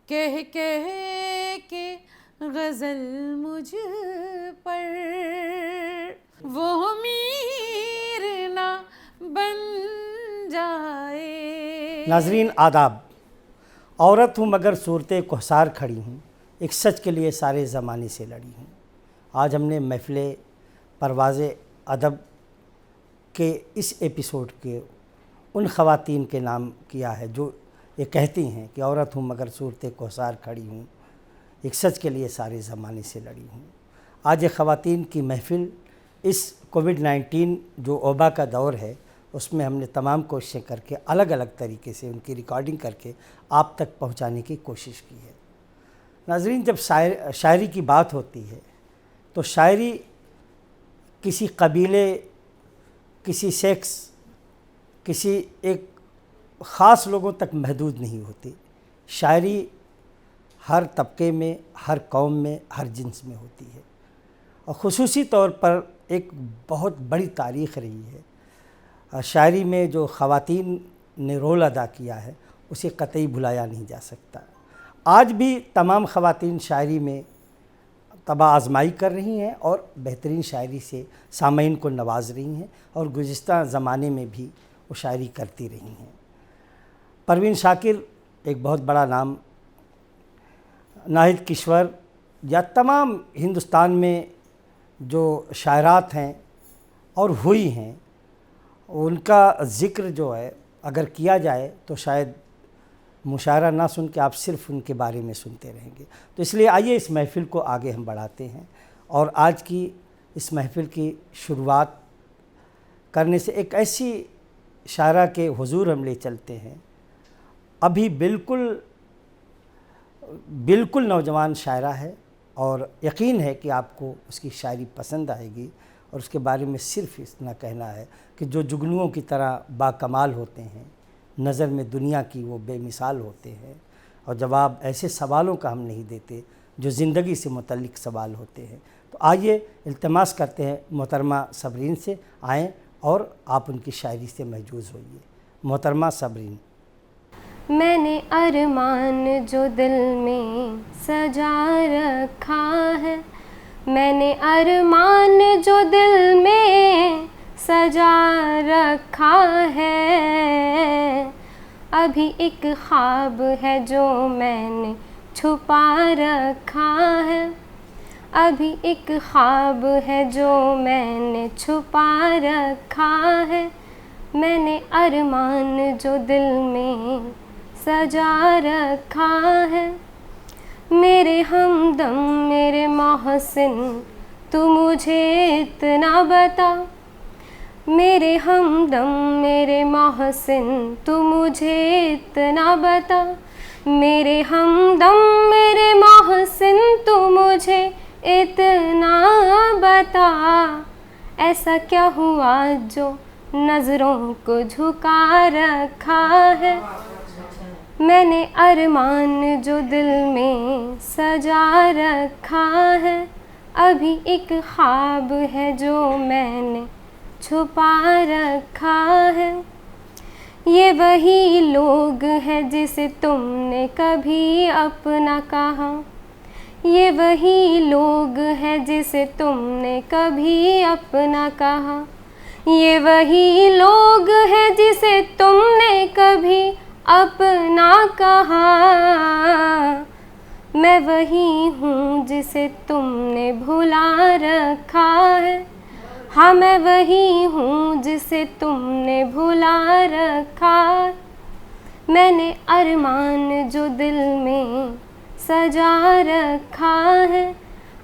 कह कह के गज़ल मुझ पर वो मीर ना बन जाए। नाज़रीन आदाब। औरत हूँ मगर सूरते कोहसार खड़ी हूँ, एक सच के लिए सारे ज़माने से लड़ी हूँ। आज हमने महफ़िले परवाज़े अदब के इस एपिसोड के उन ख़वातीन के नाम किया है जो ये कहती हैं कि औरत हूँ मगर सूरते कोहसार खड़ी हूँ, एक सच के लिए सारे ज़माने से लड़ी हूँ। आज ये ख़वातीन की महफ़िल इस कोविड-19 जो वबा का दौर है उसमें हमने तमाम कोशिशें करके अलग अलग तरीके से उनकी रिकॉर्डिंग करके आप तक पहुंचाने की कोशिश की है। नाज़रीन, जब शायरी की बात होती है तो शायरी किसी कबीले, किसी सेक्स, किसी एक ख़ास लोगों तक महदूद नहीं होती। शायरी हर तबके में, हर कौम में, हर जिन्स में होती है और ख़ुसूसी तौर पर एक बहुत बड़ी तारीख़ रही है। शायरी में जो ख़वातीन ने रोल अदा किया है उसे कतई भुलाया नहीं जा सकता। आज भी तमाम ख़वातीन शायरी में तबा आज़माई कर रही हैं और बेहतरीन शायरी से सामईन को नवाज़ रही हैं और गुज़िश्ता ज़माने में भी वो शायरी करती रही हैं। परवीन शाकिर एक बहुत बड़ा नाम, नाहिद किश्वर या तमाम हिंदुस्तान में जो शायरात हैं और हुई हैं, उनका ज़िक्र जो है अगर किया जाए तो शायद मुशायरा ना सुन के आप सिर्फ़ उनके बारे में सुनते रहेंगे। तो इसलिए आइए इस महफ़िल को आगे हम बढ़ाते हैं और आज की इस महफ़िल की शुरुआत करने से एक ऐसी शायरा के हुज़ूर हम ले चलते हैं। अभी बिल्कुल नौजवान शायरा है और यकीन है कि आपको उसकी शायरी पसंद आएगी और उसके बारे में सिर्फ़ इतना कहना है कि जो जुगनुओं की तरह बाकमाल होते हैं, नज़र में दुनिया की वो बेमिसाल होते हैं और जवाब ऐसे सवालों का हम नहीं देते जो ज़िंदगी से मुतल्लिक़ सवाल होते हैं। तो आइए इल्तिमास करते हैं मोहतरमा सबरीन से, आएँ और आप उनकी शायरी से महजूज़ होइए। मोहतरमा सबरीन। मैंने अरमान जो दिल में सजा रखा है, मैंने अरमान जो दिल में सजा रखा है, अभी एक ख्वाब है जो मैंने छुपा रखा है, अभी एक ख्वाब है जो मैंने छुपा रखा है, मैंने अरमान जो दिल में सजा रखा है। मेरे हमदम मेरे मोहसिन तू मुझे इतना बता, मेरे हमदम मेरे मोहसिन तू मुझे इतना बता, मेरे हमदम मेरे मोहसिन तू मुझे इतना बता, ऐसा क्या हुआ जो नज़रों को झुका रखा है, मैंने अरमान जो दिल में सजा रखा है, अभी एक ख्वाब है जो मैंने छुपा रखा है। ये वही लोग हैं जिसे तुमने कभी अपना कहा, ये वही लोग हैं जिसे तुमने कभी अपना कहा, ये वही लोग हैं जिसे तुमने कभी अपना कहा, मैं वही हूँ जिसे तुमने भुला रखा है, हाँ मैं वही हूँ जिसे तुमने भुला रखा, मैंने अरमान जो दिल में सजा रखा है,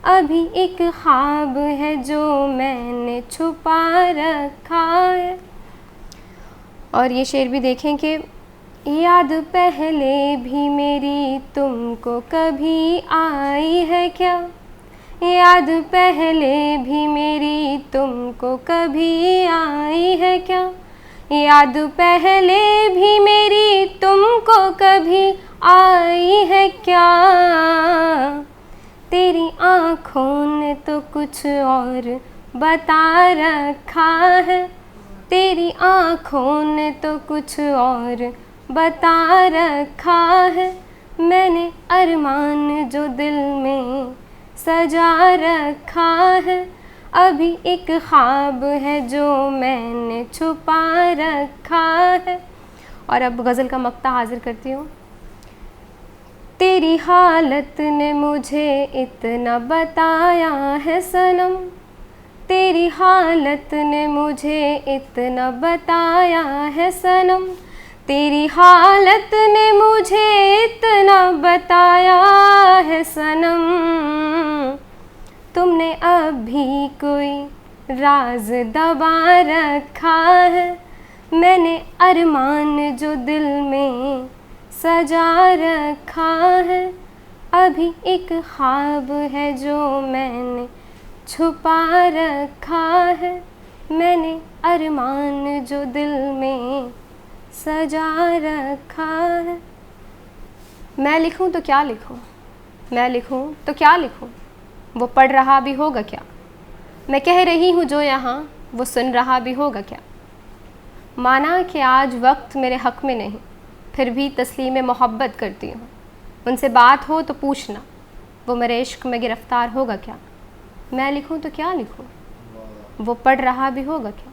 अभी एक ख्वाब है जो मैंने छुपा रखा है। और ये शेर भी देखें कि याद पहले भी मेरी तुमको कभी आई है क्या, याद पहले भी मेरी तुमको कभी आई है क्या, याद पहले भी मेरी तुमको कभी आई है क्या, तेरी आँखों ने तो कुछ और बता रखा है, तेरी आँखों ने तो कुछ और बता रखा है, मैंने अरमान जो दिल में सजा रखा है, अभी एक ख्वाब है जो मैंने छुपा रखा है। और अब गज़ल का मक्ता हाजिर करती हूँ। तेरी हालत ने मुझे इतना बताया है सनम, तेरी हालत ने मुझे इतना बताया है सनम, तेरी हालत ने मुझे इतना बताया है सनम। तुमने अभी कोई राज दबा रखा है, मैंने अरमान जो दिल में सजा रखा है, अभी एक ख्वाब है जो मैंने छुपा रखा है, मैंने अरमान जो दिल में सजा रखा है। मैं लिखूं तो क्या लिखूं, मैं लिखूं तो क्या लिखूं, वो पढ़ रहा भी होगा क्या, मैं कह रही हूँ जो यहाँ वो सुन रहा भी होगा क्या। माना कि आज वक्त मेरे हक़ में नहीं, फिर भी तस्लीम मोहब्बत करती हूँ, उनसे बात हो तो पूछना वो मेरे इश्क में गिरफ़्तार होगा क्या। मैं लिखूं तो क्या लिखूं, वो पढ़ रहा भी होगा क्या,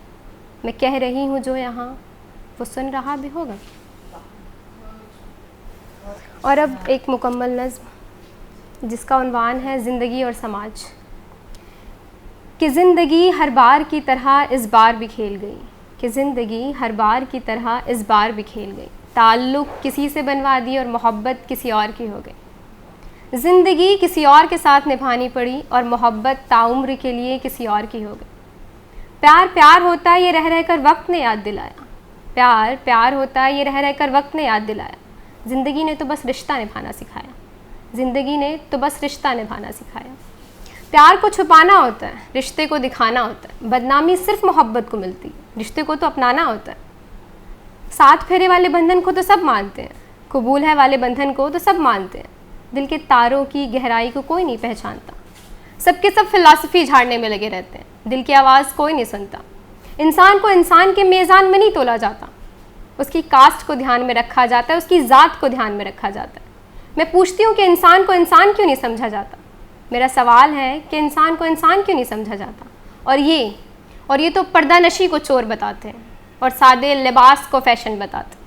मैं कह रही हूँ जो यहाँ वो सुन रहा भी होगा क्या। और अब एक मुकम्मल नज़्म जिसका उन्वान है ज़िंदगी और समाज। कि ज़िंदगी हर बार की तरह इस बार भी खेल गई, कि ज़िंदगी हर बार की तरह इस बार भी खेल गई, ताल्लुक़ किसी से बनवा दी और मोहब्बत किसी और की हो गई। ज़िंदगी किसी और के साथ निभानी पड़ी और मोहब्बत ताउम्र के लिए किसी और की हो गई। प्यार प्यार होता है ये रह रह कर वक्त ने याद दिलाया, प्यार प्यार होता है ये रह रह कर वक्त ने याद दिलाया। ज़िंदगी ने तो बस रिश्ता निभाना सिखाया, ज़िंदगी ने तो बस रिश्ता निभाना सिखाया। प्यार को छुपाना होता है, रिश्ते को दिखाना होता है, बदनामी सिर्फ मोहब्बत को मिलती है, रिश्ते को तो अपनाना होता है। साथ फेरे वाले बंधन को तो सब मानते हैं, कबूल है वाले बंधन को तो सब मानते हैं, दिल के तारों की गहराई को कोई नहीं पहचानता। सबके सब फिलॉसफी झाड़ने में लगे रहते हैं, दिल की आवाज़ कोई नहीं सुनता। इंसान को इंसान के मीज़ान में नहीं तोला जाता, उसकी कास्ट को ध्यान में रखा जाता है, उसकी ज़ात को ध्यान में रखा जाता है। मैं पूछती हूँ कि इंसान को इंसान क्यों नहीं समझा जाता। मेरा सवाल है कि इंसान को इंसान क्यों नहीं समझा जाता। और ये तो पर्दानशी को चोर बताते हैं और सादे लिबास को फ़ैशन बताते हैं।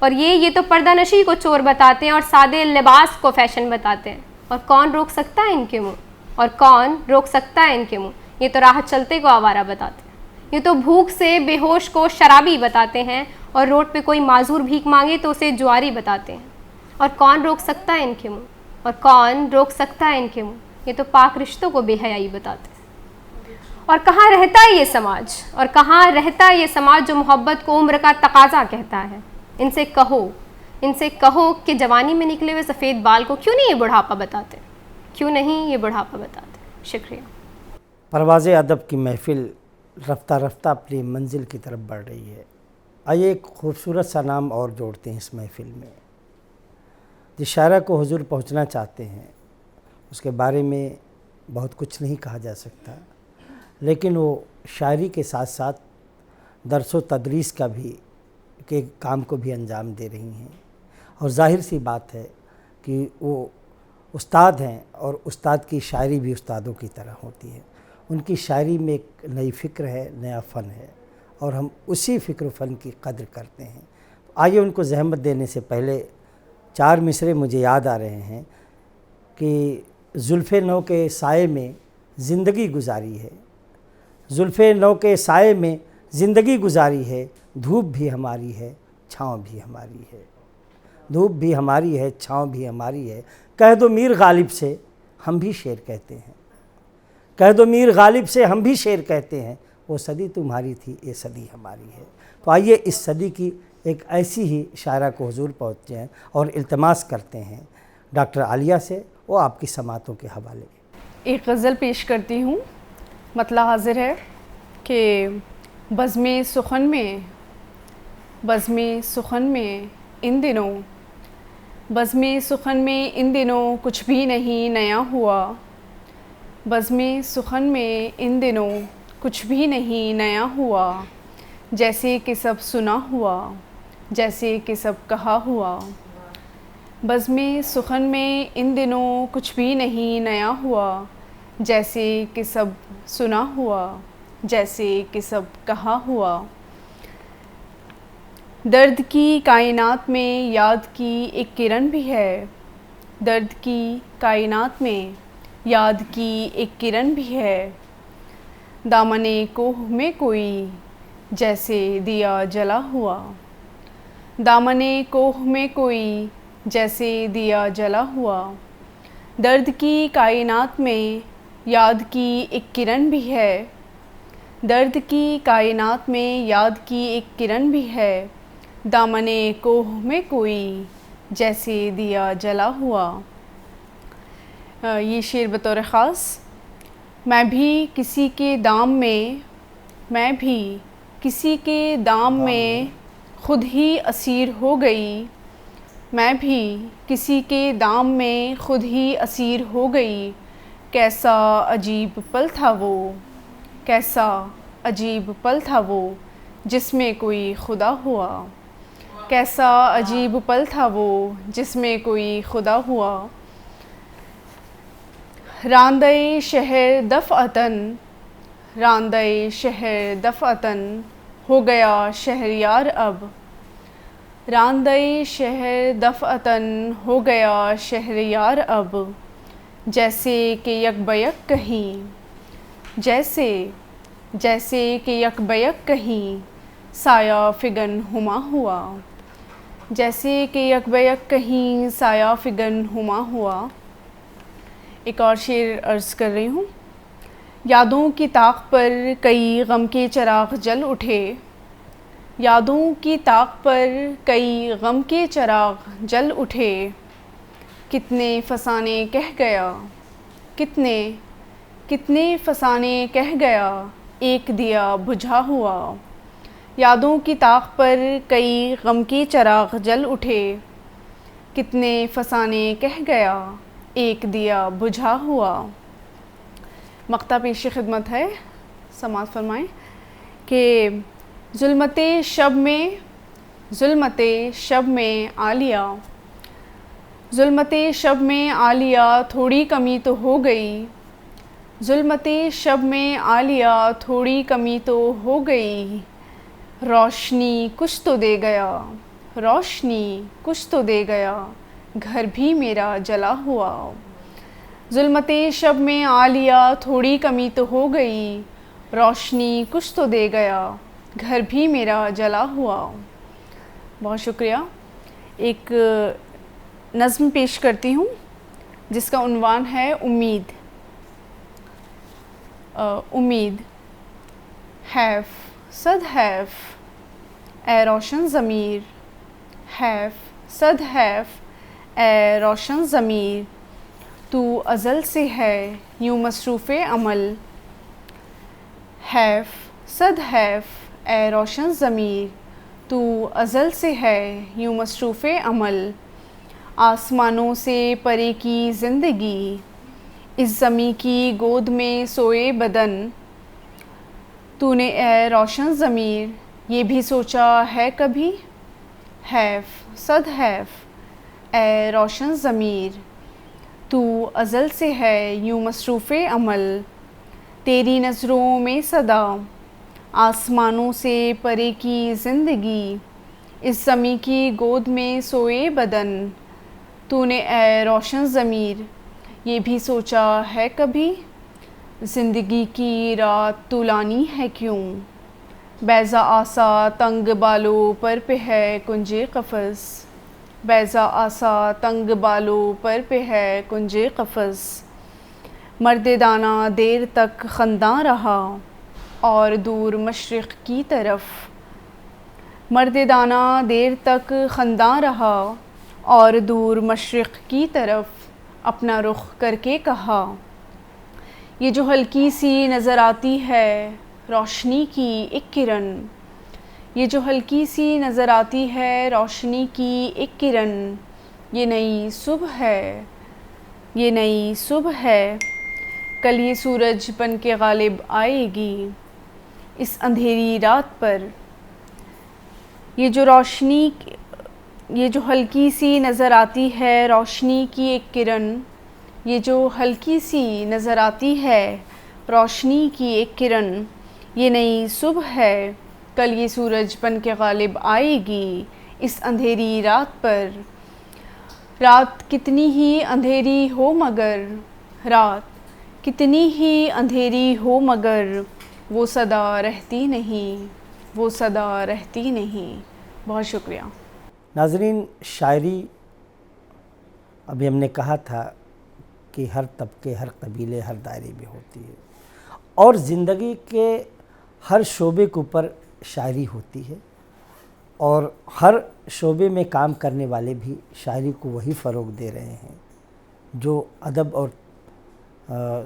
और ये तो पर्दानशी को चोर बताते हैं और सादे लिबास को फ़ैशन बताते हैं। और कौन रोक सकता है इनके मुँह, और कौन रोक सकता है इनके मुँह। ये तो राह चलते को आवारा बताते हैं, ये तो भूख से बेहोश को शराबी बताते हैं, और रोड पे कोई माजूर भीख मांगे तो उसे जुआरी बताते हैं। और कौन रोक सकता है इनके मुँह, और कौन रोक सकता है इनके मुँह। ये तो पाक रिश्तों को बेहयाई बताते हैं। और कहाँ रहता है ये समाज, और कहाँ रहता है ये समाज जो मोहब्बत को उम्र का तकाजा कहता है। इनसे कहो कि जवानी में निकले हुए सफ़ेद बाल को क्यों नहीं ये बुढ़ापा बताते, क्यों नहीं ये बुढ़ापा बताते। शुक्रिया। परवाज़ अदब की महफ़िल रफ्ता रफ्ता अपनी मंजिल की तरफ बढ़ रही है। आइए एक खूबसूरत सा नाम और जोड़ते हैं इस महफ़िल में। जिस शायरा को हुजूर पहुंचना चाहते हैं उसके बारे में बहुत कुछ नहीं कहा जा सकता, लेकिन वो शायरी के साथ साथ दरस व तदरीस का भी के काम को भी अंजाम दे रही हैं। और जाहिर सी बात है कि वो उस्ताद हैं, और उस्ताद की शायरी भी उस्तादों की तरह होती है। उनकी शायरी में एक नई फ़िक्र है, नया फ़न है, और हम उसी फ़िक्र फ़न की कद्र करते हैं। तो आइए उनको ज़हमत देने से पहले 4 मिसरे मुझे याद आ रहे हैं कि जुल्फ़े नौ के साए में ज़िंदगी गुजारी है, जुल्फ़े नौ के साए में ज़िंदगी गुजारी है, धूप भी हमारी है, छाँव भी हमारी है, धूप भी हमारी है, छाँव भी हमारी है। कह दो मीर गालिब से हम भी शेर कहते हैं, कह दो मीर गालिब से हम भी शेर कहते हैं। वो सदी तुम्हारी थी, ये सदी हमारी है। तो आइए इस सदी की एक ऐसी ही शायरा को हुजूर पहुँचे हैं और इल्तमास करते हैं डॉक्टर आलिया से, वो आपकी समातों के हवाले। एक गज़ल पेश करती हूँ। मतला हाजिर है कि बज़्मे सुखन में इन दिनों, बज़्मे सुखन में इन दिनों कुछ भी नहीं नया हुआ, बज़्मे सुखन में इन दिनों कुछ भी नहीं नया हुआ। जैसे कि सब सुना हुआ, जैसे कि सब कहा हुआ, बज़्म सुखन में इन दिनों कुछ भी नहीं नया हुआ, जैसे कि सब सुना हुआ, जैसे कि सब कहा हुआ। दर्द की कायनात में याद की एक किरण भी है, दर्द की कायनात में याद की एक किरण भी है। दामने कोह में कोई जैसे दिया जला हुआ, दामने कोह में कोई जैसे दिया जला हुआ। दर्द की कायनात में याद की एक किरण भी है, दर्द की कायनात में याद की एक किरण भी है। दामने कोह में कोई जैसे दिया जला हुआ। ये शेर बतौर ख़ास। मैं भी किसी के दाम में, मैं भी किसी के दाम में ख़ुद ही असीर हो गई, मैं भी किसी के दाम में ख़ुद ही असीर हो गई। कैसा अजीब पल था वो, कैसा अजीब पल था वो जिसमें कोई खुदा हुआ, कैसा अजीब पल था वो जिसमें कोई खुदा हुआ। रांदे शहर दफ़अतन, रांदे शहर दफ़अतन हो गया शहरयार अब, रांदे शहर दफ़अतन हो गया शहरयार अब। जैसे कि यकबयक कहीं, जैसे जैसे कि यकबयक कहीं साया फ़िगन हुमा हुआ, जैसे कि यकबयक कहीं साया फ़िगन हुमा हुआ। एक और शेर अर्ज़ कर रही हूँ। यादों की ताक पर कई गम के चिराग जल उठे, यादों की ताक पर कई गम के चिराग जल उठे। कितने फसाने कह गया, कितने कितने फसाने कह गया एक दिया बुझा हुआ। यादों की ताक पर कई गम के चिराग जल उठे, कितने फसाने कह गया एक दिया बुझा हुआ। मक्ता पेश खिदमत है, समाअत फरमाएँ कि ज़ुल्मते शब में, ज़ुल्मते शब में आलिया, ज़ुल्मते शब में आलिया थोड़ी कमी तो हो गई, ज़ुल्मते शब में आलिया थोड़ी कमी तो हो गई। रोशनी कुछ तो दे गया, रोशनी कुछ तो दे गया घर भी मेरा जला हुआ। ज़ुल्मते शब में आलिया थोड़ी कमी तो हो गई, रोशनी कुछ तो दे गया घर भी मेरा जला हुआ। बहुत शुक्रिया। एक नज़्म पेश करती हूँ जिसका उन्वान है उम्मीद। उम्मीद। हैफ़ सद हैफ़ ए रोशन ज़मीर, हैफ़ सद हैफ़ ए रोशन ज़मीर, तू अज़ल से है यूँ मसरूफ़े अमल। हैफ़ सद हैफ़ ए रोशन ज़मीर, तू अज़ल से है यूँ मसरूफ़े अमल। आसमानों से परे की ज़िंदगी, इस ज़मी की गोद में सोए बदन। तूने ए रोशन ज़मीर ये भी सोचा है कभी, हैफ़ सद हैफ़ ए रोशन ज़मीर, तू अज़ल से है यूँ मसरूफ़े अमल। तेरी नज़रों में सदा आसमानों से परे की ज़िंदगी, इस ज़मी की गोद में सोए बदन। तूने ए रोशन ज़मीर ये भी सोचा है कभी, ज़िंदगी की रात तुलानी है क्यों, बैज़ा आसा तंग बालों पर पे है कुंजे क़फ़स, बैज़ा आसा तंग बालों पर पे है कुंजे क़फ़स। मर्द दाना देर तक ख़ंदा रहा और दूर मशरिक़ की तरफ, मर्द दाना देर तक ख़ंदा रहा और दूर मशरिक़ की तरफ अपना रुख करके कहा। ये जो हल्की सी नज़र आती है रोशनी की एक किरण, ये जो हल्की सी नज़र आती है रोशनी की एक किरण, ये नई सुबह है, ये नई सुबह है। कल ये सूरज बन के गालिब आएगी इस अंधेरी रात पर। ये जो रोशनी ये जो हल्की सी नज़र आती है रोशनी की एक किरण, ये जो हल्की सी नज़र आती है रोशनी की एक किरण, ये नई सुबह है, कल ये सूरज बन के गालिब आएगी इस अंधेरी रात पर। रात कितनी ही अंधेरी हो मगर, रात कितनी ही अंधेरी हो मगर, वो सदा रहती नहीं, वो सदा रहती नहीं। बहुत शुक्रिया। नाज़रीन, शायरी अभी हमने कहा था कि हर तबके, हर कबीले, हर दायरे में होती है और ज़िंदगी के हर शोबे के ऊपर शायरी होती है और हर शोबे में काम करने वाले भी शायरी को वही फ़रोग़ दे रहे हैं जो अदब और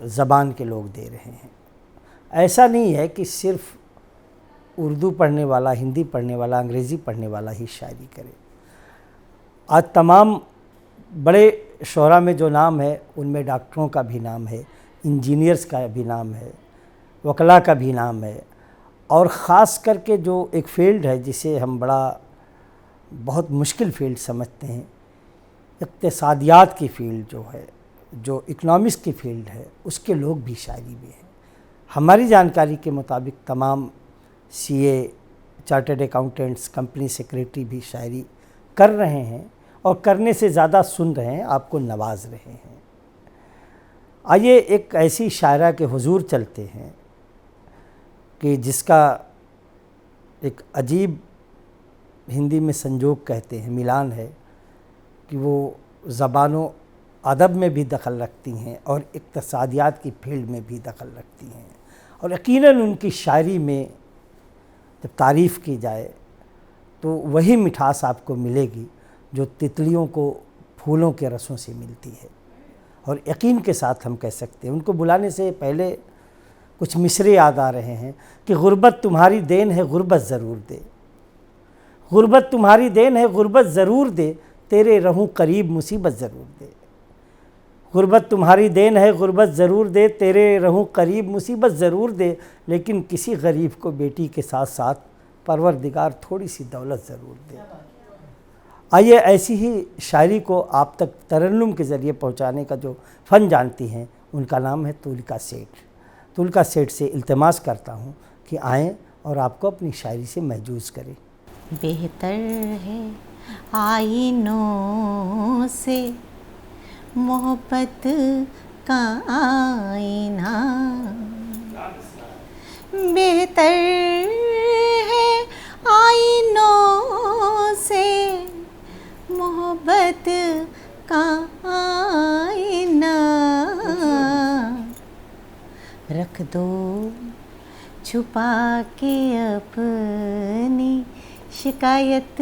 ज़बान के लोग दे रहे हैं। ऐसा नहीं है कि सिर्फ़ उर्दू पढ़ने वाला, हिंदी पढ़ने वाला, अंग्रेज़ी पढ़ने वाला ही शायरी करे। आज तमाम बड़े शोरा में जो नाम है उनमें डॉक्टरों का भी नाम है, इंजीनियर्स का भी नाम है, वकला का भी नाम है और ख़ास करके जो एक फ़ील्ड है जिसे हम बहुत मुश्किल फ़ील्ड समझते हैं, इक़्तिसादियात की फ़ील्ड जो है, जो इकनॉमिक्स की फ़ील्ड है, उसके लोग भी शायरी में हैं। हमारी जानकारी के मुताबिक तमाम CA, chartered accountants, company secretary भी शायरी कर रहे हैं और करने से ज़्यादा सुन रहे हैं, आपको नवाज रहे हैं। आइए एक ऐसी शायरा के हुजूर चलते हैं कि जिसका एक अजीब हिंदी में संजोग कहते हैं, मिलान है कि वो ज़बानों अदब में भी दखल रखती हैं और इक़्तिसादियात की फील्ड में भी दखल रखती हैं और यकीनन उनकी शायरी में जब तारीफ़ की जाए तो वही मिठास आपको मिलेगी जो तितलियों को फूलों के रसों से मिलती है। और यकीन के साथ हम कह सकते हैं, उनको बुलाने से पहले कुछ मिसरे याद आ रहे हैं कि गुर्बत तुम्हारी देन है गुर्बत ज़रूर दे, गुर्बत तुम्हारी देन है गुर्बत ज़रूर दे, तेरे रहूं करीब मुसीबत ज़रूर दे। गुर्बत तुम्हारी देन है गुर्बत ज़रूर दे, तेरे रहूं करीब मुसीबत ज़रूर दे, लेकिन किसी गरीब को बेटी के साथ साथ परवरदिगार थोड़ी सी दौलत ज़रूर दे। आइए ऐसी ही शायरी को आप तक तरन्नुम के ज़रिए पहुंचाने का जो फ़न जानती हैं, उनका नाम है तुलिका सेठ। तुलिका सेठ से इल्तिमास करता हूं कि आएँ और आपको अपनी शायरी से महजूज़ करें। बेहतर है आईनों से मोहब्बत का आईना, बेहतर है आईनों से मोहब्बत का आईना, रख दो छुपा के अपनी शिकायत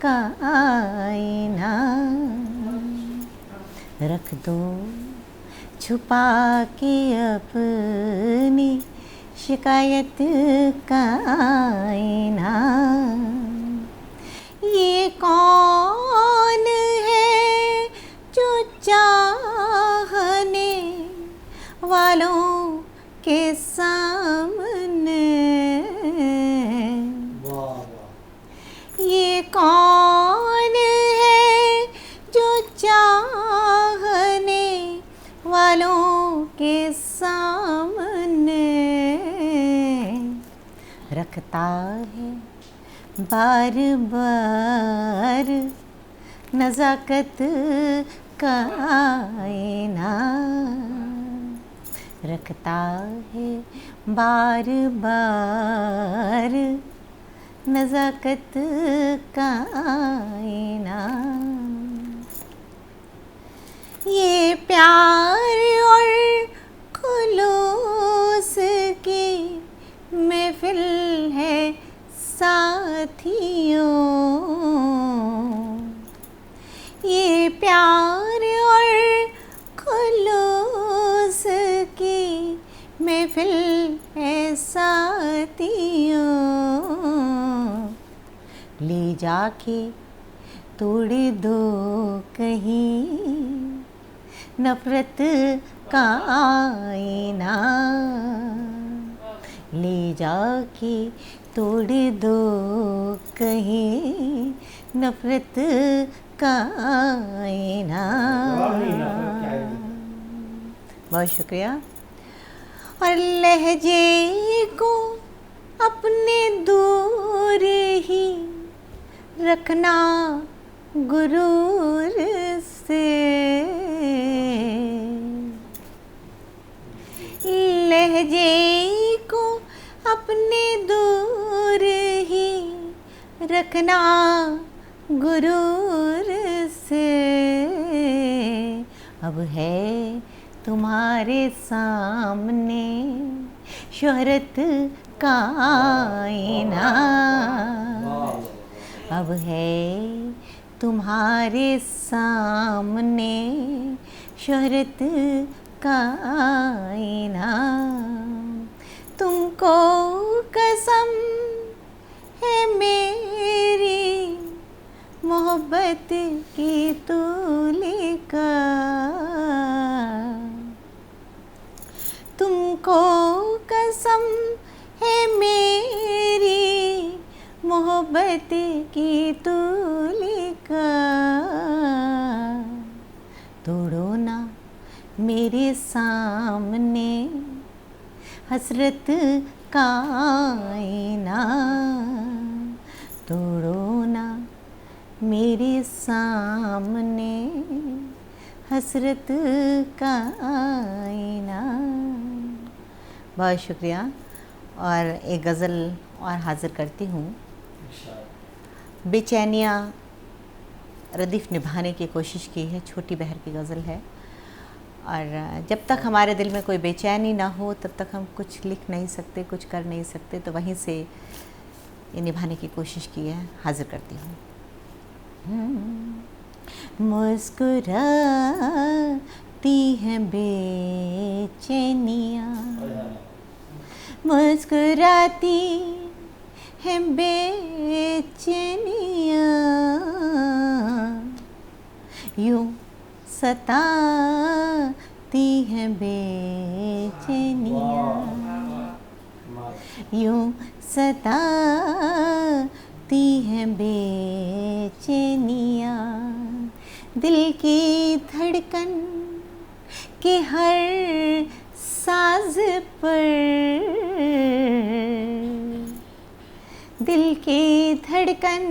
का आईना, रख दो छुपा के अपनी शिकायत का आईना। ये कौन है जो चाहने वालों के सामने, ये कौन है जो चाहने वालों के सामने रखता है बार बार नज़ाकत का आईना, रखता है बार बार नज़ाकत का आईना। ये प्यार और खुलूस की महफिल है साथियों, ये प्यार और खुलूस की महफिल है साथियों, ले जाके तोड़ दो कहीं नफ़रत का आईना, ले जाके तोड़ दो कहीं नफरत का आईना। बहुत शुक्रिया। और लहजे को अपने दूर ही रखना गुरूर से, लहजे को अपने दूर ही रखना गुरूर से। अब है तुम्हारे सामने शोहरत का आईना, अब है तुम्हारे सामने शोहरत का आईना। तुमको कसम है मेरी मोहब्बत की तूली का, तुमको कसम है मेरी मोहब्बत की तूली का। तोड़ो ना मेरे सामने हसरत का आईना, तोड़ो ना मेरे सामने हसरत का आईना। बहुत शुक्रिया। और एक गज़ल और हाज़िर करती हूँ। बेचैनियाँ रदीफ़ निभाने की कोशिश की है, छोटी बहर की गज़ल है। और जब तक हमारे दिल में कोई बेचैनी ना हो तब तक हम कुछ लिख नहीं सकते, कुछ कर नहीं सकते। तो वहीं से ये निभाने की कोशिश की है, हाज़िर करती हूँ। मुस्कुराती हैं बेचैनियाँ, मुस्कुराती हैं बेचैनियाँ, यूँ सताती हैं बेचैनियाँ, यूँ सताती हैं बेचैनियाँ। दिल की धड़कन के हर साज पर, दिल की धड़कन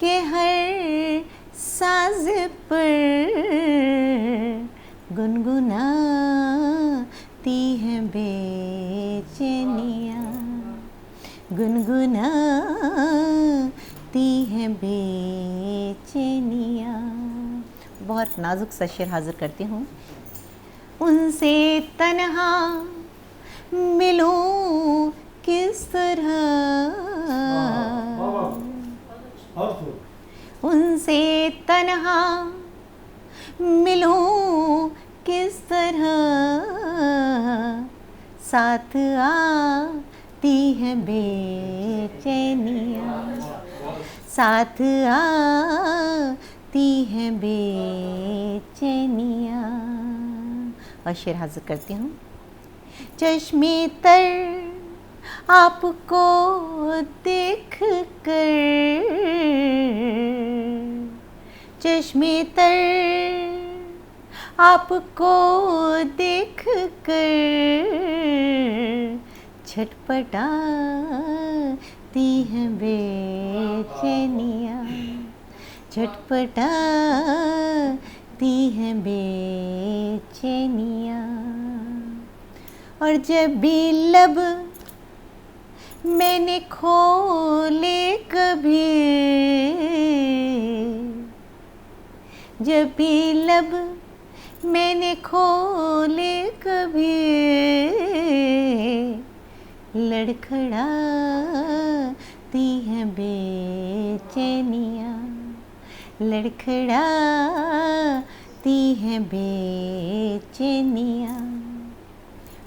के हर साज पर गुनगुनाती हैं बेचैनियाँ, गुनगुनाती हैं बेचैनियाँ। बहुत नाजुक सा शेर हाज़िर करती हूँ। उनसे तन्हा मिलूं किस तरह, उनसे तन्हा मिलूं किस तरह, साथ आती हैं बेचैनियाँ, साथ आती हैं बेचैनियाँ। और शेर हाज़िर करती हूँ। चश्मे तर आपको देख कर, चश्मे तर आपको देख कर छटपटाती हैं बेचैनियाँ, छटपटाती हैं बेचैनियाँ। और जब भी लब मैंने खोले कभी, जब भी लब मैंने खोले कभी, लड़खड़ाती हैं बेचैनियाँ, लड़खड़ाती हैं बेचैनियाँ।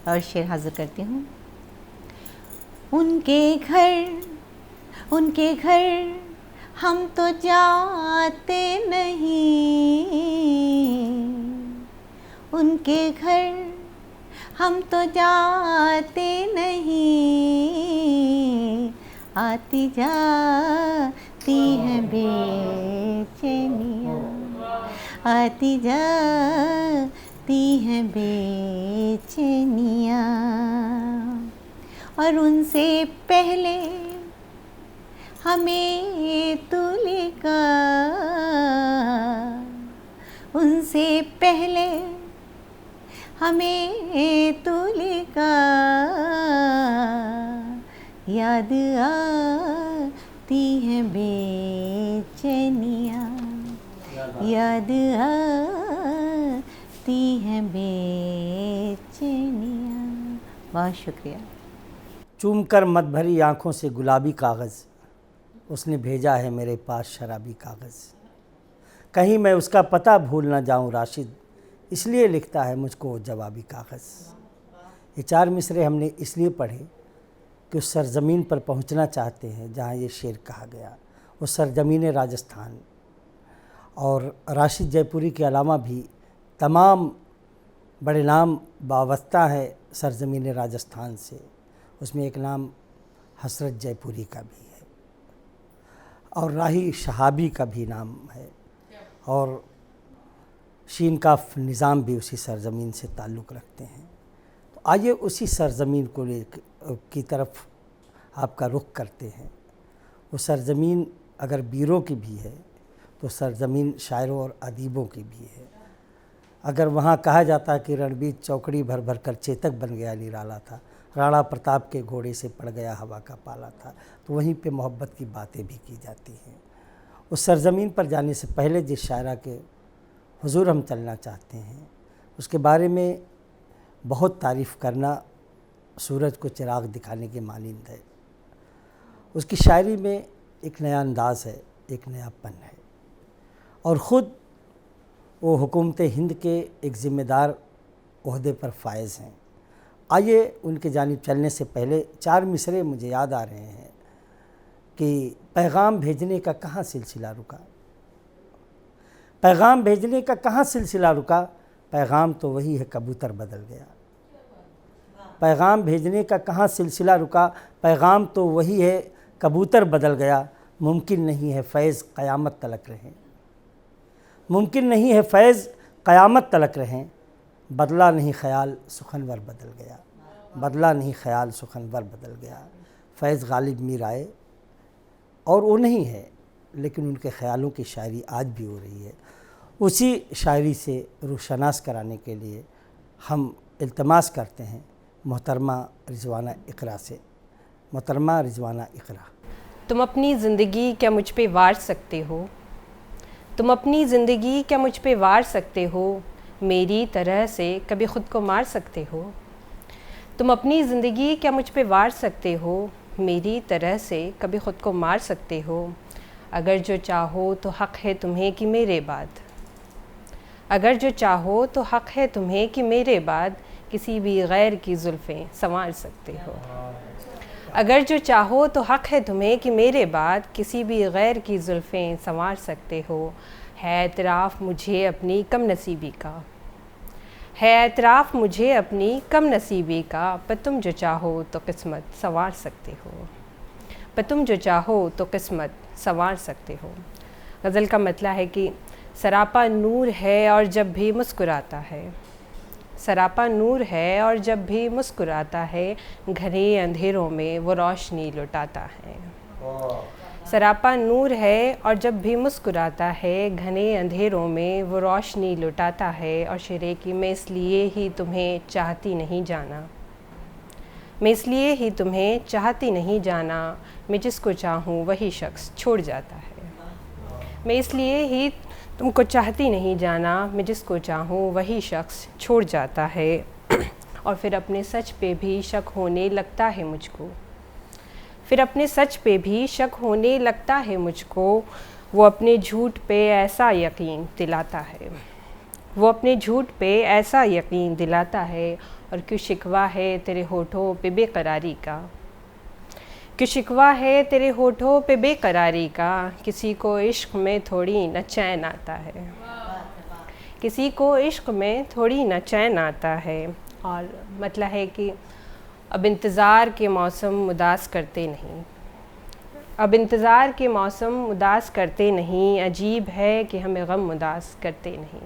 और शेर हाज़िर करती हूँ। उनके घर हम तो जाते नहीं, उनके घर हम तो जाते नहीं, आती जाती हैं बेचैनियाँ, आती जाती हैं बेचैनियाँ। और उनसे पहले हमें तू लेगा, उनसे पहले हमें तू लेगा, याद आती हैं बेचैनियाँ, याद आती हैं बेचैनियाँ। बहुत शुक्रिया। चूमकर मत भरी आँखों से गुलाबी कागज़, उसने भेजा है मेरे पास शराबी कागज़। कहीं मैं उसका पता भूल ना जाऊं राशिद, इसलिए लिखता है मुझको जवाबी कागज़। ये 4 मिसरे हमने इसलिए पढ़े कि उस सरज़मीन पर पहुंचना चाहते हैं जहां ये शेर कहा गया, उस सरज़मीन राजस्थान। और राशिद जयपुरी के अलावा भी तमाम बड़े नाम वाबस्ता है सरज़मीन राजस्थान से। उसमें एक नाम हसरत जयपुरी का भी है और राही शहाबी का भी नाम है, और शीन काफ निज़ाम भी उसी सरज़मीन से ताल्लुक़ रखते हैं। तो आइए उसी सरज़मीन को की तरफ आपका रुख करते हैं। वो सरज़मीन अगर वीरों की भी है तो सरज़मीन शायरों और अदीबों की भी है। अगर वहाँ कहा जाता कि रणबीर चौकड़ी भर भर कर चेतक बन गया निराला था, राणा प्रताप के घोड़े से पड़ गया हवा का पाला था, तो वहीं पे मोहब्बत की बातें भी की जाती हैं। उस सरज़मीन पर जाने से पहले जिस शायरा के हुजूर हम चलना चाहते हैं उसके बारे में बहुत तारीफ़ करना सूरज को चिराग दिखाने के मानिंद है। उसकी शायरी में एक नया अंदाज़ है, एक नयापन है, और ख़ुद वो हुकूमत हिंद के एक ज़िम्मेदार ओहदे पर फायज़ हैं। आइए उनके जानिब चलने से पहले 4 मिसरे मुझे याद आ रहे हैं कि पैगाम भेजने का कहाँ सिलसिला रुका, पैगाम भेजने का कहाँ सिलसिला रुका, पैगाम तो वही है कबूतर बदल गया। पैगाम भेजने का कहाँ सिलसिला रुका, पैगाम तो वही है कबूतर बदल गया। मुमकिन नहीं है फैज़ क़यामत तलक रहें, मुमकिन नहीं है फैज़ क़यामत तलक रहें। बदला नहीं ख़याल सुखनवर बदल गया, बदला नहीं ख़याल सुखनवर बदल गया। फैज़ गालिब मीर आए और वो नहीं है, लेकिन उनके ख़यालों की शायरी आज भी हो रही है। उसी शायरी से रूशनास कराने के लिए हम इल्तमास करते हैं मोहतरमा रिजवाना इकरा से। मोहतरमा रिजवाना इकरा। तुम अपनी ज़िंदगी क्या मुझ पे वार सकते हो, तुम अपनी ज़िंदगी क्या मुझ पे वार सकते हो, मेरी तरह से कभी ख़ुद को मार सकते हो। तुम अपनी ज़िंदगी क्या मुझ पे वार सकते हो, मेरी तरह से कभी ख़ुद को मार सकते हो। अगर जो चाहो तो हक़ है तुम्हें कि मेरे बाद, अगर जो चाहो तो हक़ है तुम्हें कि मेरे बाद किसी भी गैर की ज़ुल्फ़ें संवार सकते हो। अगर जो चाहो तो हक़ है तुम्हें कि मेरे बाद किसी भी गैर की ज़ुल्फ़ें संवार सकते हो। है एतराफ़ मुझे अपनी कम नसीबी का, है एतराफ़ मुझे अपनी कम नसीबी का, पर तुम जो चाहो तो किस्मत संवार सकते हो, पर तुम जो चाहो तो किस्मत संवार सकते हो। गज़ल का मतला है कि सरापा नूर है और जब भी मुस्कुराता है, सरापा नूर है और जब भी मुस्कुराता है, घने अंधेरों में वो रोशनी लुटाता है। सरापा नूर है और जब भी मुस्कुराता है, घने अंधेरों में वो रोशनी लुटाता है। और शेरे की मैं इसलिए ही तुम्हें चाहती नहीं जाना, मैं इसलिए ही तुम्हें चाहती नहीं जाना, मैं जिसको चाहूँ वही शख्स छोड़ जाता है। मैं इसलिए ही तुमको चाहती नहीं जाना, मैं जिसको चाहूँ वही शख्स छोड़ जाता है। और फिर अपने सच पे भी शक होने लगता है मुझको, फिर अपने सच पे भी शक होने लगता है मुझको। वो अपने झूठ पे ऐसा यकीन दिलाता है, वो अपने झूठ पे ऐसा यकीन दिलाता है। और क्यों शिकवा है तेरे होठों पे बेकरारी का, क्यों शिकवा है तेरे होठों पे बेकरारी का, किसी को इश्क में थोड़ी न चैन आता है, किसी को इश्क में थोड़ी न चैन आता है। और मतलब है कि अब इंतज़ार के मौसम उदास करते नहीं, अब इंतज़ार के मौसम उदास करते नहीं, अजीब है कि हमें गम उदास करते नहीं।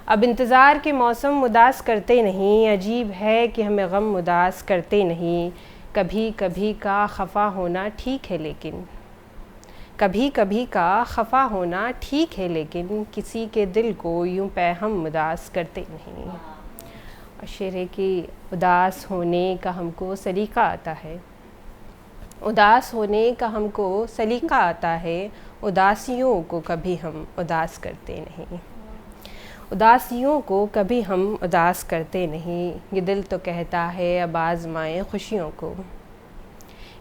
अब इंतज़ार के मौसम उदास करते नहीं, अजीब है कि हमें गम उदास करते नहीं। कभी कभी का खफा होना ठीक है लेकिन, कभी कभी का खफा होना ठीक है लेकिन, किसी के दिल को यूं पे हम उदास करते नहीं। और शेर है कि उदास होने का हमको सलीका आता है, उदास होने का हमको सलीका आता है, उदासियों को कभी हम उदास करते नहीं। उदासियों को कभी हम उदास करते नहीं। ये दिल तो कहता है अब आज़माएं खुशियों को,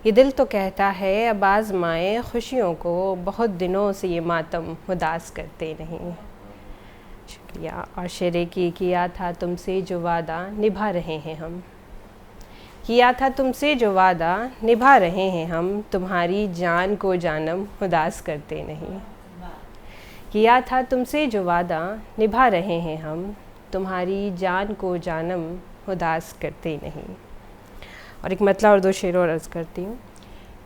ये दिल तो कहता है अब आज़माएं खुशियों को, बहुत दिनों से ये मातम उदास करते नहीं। शुक्रिया। और शेरे की किया था तुमसे जो वादा निभा रहे हैं हम, किया था तुमसे जो वादा निभा रहे हैं हम, तुम्हारी जान को जानम उदास करते नहीं। किया था तुमसे जो वादा निभा रहे हैं हम, तुम्हारी जान को जानम उदास करते नहीं। और एक मतला और दो शेर और अर्ज़ करती हूँ।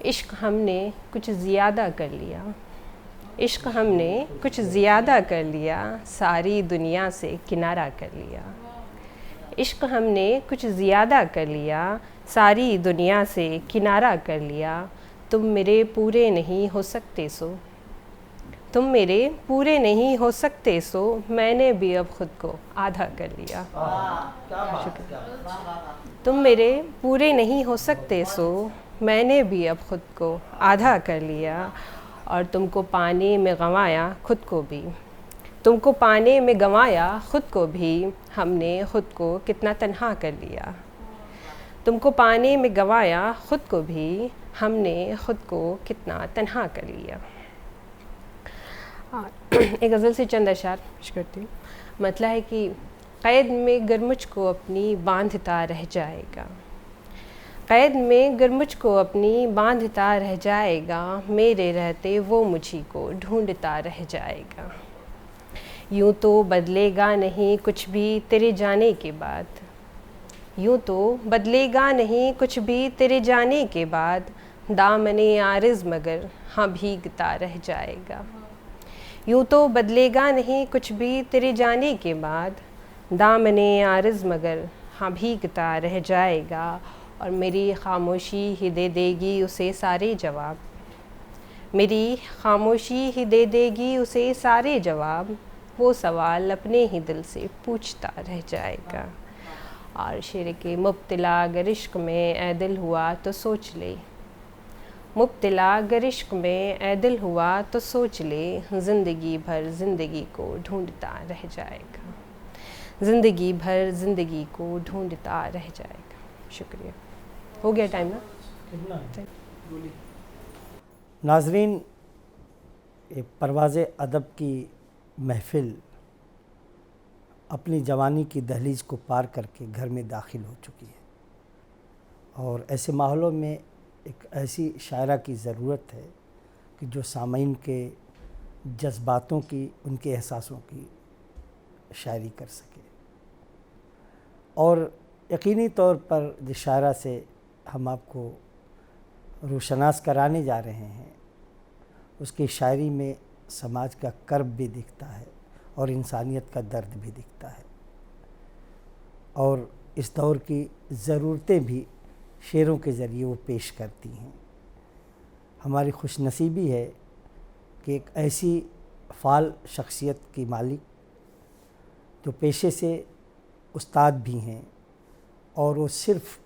इश्क हमने कुछ ज़्यादा कर लिया, इश्क हमने कुछ ज़्यादा कर लिया, सारी दुनिया से किनारा कर लिया। इश्क हमने कुछ ज़्यादा कर लिया, सारी दुनिया से किनारा कर लिया। तुम मेरे पूरे नहीं हो सकते सो, तुम मेरे पूरे नहीं हो सकते सो, मैंने भी अब ख़ुद को आधा कर लिया। तुम मेरे पूरे नहीं हो सकते सो, मैंने भी अब ख़ुद को आधा कर लिया। और तुमको पाने में गंवाया ख़ुद को भी, तुमको पाने में गंवाया ख़ुद को भी, हमने ख़ुद को कितना तन्हा कर लिया। तुमको पाने में गंवाया ख़ुद को भी, हमने ख़ुद को कितना तन्हा कर लिया। एक गज़ल से चंद अशार पेश करती हूँ। मतलब है कि क़ैद में गर मुझको अपनी बांधता रह जाएगा, क़ैद में गर मुझको अपनी बांधता रह जाएगा, मेरे रहते वो मुझी को ढूंढता रह जाएगा। यूँ तो बदलेगा नहीं कुछ भी तेरे जाने के बाद, यूँ तो बदलेगा नहीं कुछ भी तेरे जाने के बाद, दामने आरिज़ मगर हाँ भीगता रह जाएगा। यूँ तो बदलेगा नहीं कुछ भी तेरे जाने के बाद, दामने आरिज़ मगर हाँ भीगता रह जाएगा। और मेरी खामोशी ही दे देगी उसे सारे जवाब, मेरी खामोशी ही दे देगी उसे सारे जवाब, वो सवाल अपने ही दिल से पूछता रह जाएगा। और शेर के मुब्तला अगर इश्क में ऐ दिल हुआ तो सोच ले, मुब्तला अगर इश्क में ऐ दिल हुआ तो सोच ले, ज़िंदगी भर ज़िंदगी को ढूंढता रह जाएगा, ज़िंदगी भर ज़िंदगी को ढूंढता रह जाएगा। शुक्रिया। हो गया टाइम ना? नाज़रीन, परवाज़े अदब की महफ़िल अपनी जवानी की दहलीज़ को पार करके घर में दाखिल हो चुकी है। और ऐसे माहौलों में एक ऐसी शायरा की ज़रूरत है कि जो सामईन के जज्बातों की, उनके एहसासों की शायरी कर सके। और यकीनी तौर पर जिस शायरा से हम आपको रोशनास कराने जा रहे हैं, उसकी शायरी में समाज का कर्ब भी दिखता है और इंसानियत का दर्द भी दिखता है। और इस दौर की ज़रूरतें भी शेरों के ज़रिए वो पेश करती हैं। हमारी खुशनसीबी है कि एक ऐसी फ़ाल शख्सियत की मालिक जो पेशे से उस्ताद भी हैं, और वो सिर्फ़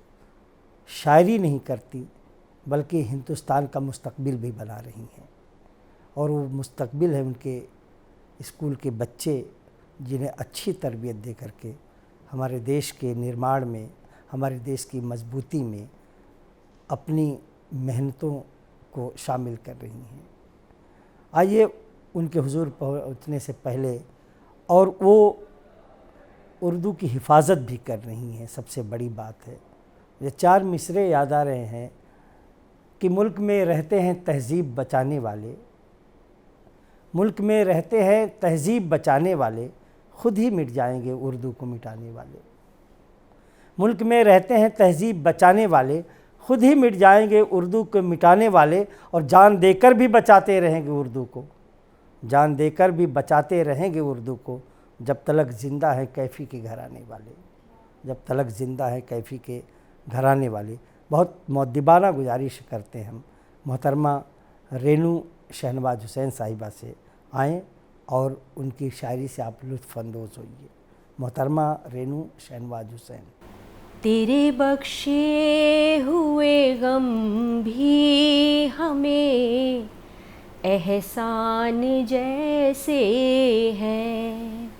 शायरी नहीं करती बल्कि हिंदुस्तान का मुस्तकबिल भी बना रही हैं। और वो मुस्तकबिल है उनके स्कूल के बच्चे, जिन्हें अच्छी तरबियत दे करके हमारे देश के निर्माण में, हमारे देश की मजबूती में अपनी मेहनतों को शामिल कर रही हैं। आइए उनके हुजूर पहुँचने से पहले, और वो उर्दू की हिफाजत भी कर रही हैं, सबसे बड़ी बात है। ये 4 मिसरे याद आ रहे हैं कि मुल्क में रहते हैं तहज़ीब बचाने वाले, मुल्क में रहते हैं तहज़ीब बचाने वाले, ख़ुद ही मिट जाएंगे उर्दू को मिटाने वाले। मुल्क में रहते हैं तहज़ीब बचाने वाले, खुद ही मिट जाएंगे उर्दू को मिटाने वाले, और जान देकर भी बचाते रहेंगे उर्दू को, जान देकर भी बचाते रहेंगे उर्दू को, जब तलक ज़िंदा है कैफ़ी के घराने वाले, जब तलक ज़िंदा है कैफ़ी के घराने वाले। बहुत मुअद्दिबाना गुजारिश करते हैं हम, मोहतरमा रेनू शहनवाज हुसैन साहिबा से आएँ और उनकी शायरी से आप लुत्फ़ अंदोज़ होइए। मोहतरमा रेनू शहनवाज हुसैन। तेरे बख्शे हुए गम भी हमें एहसान जैसे हैं,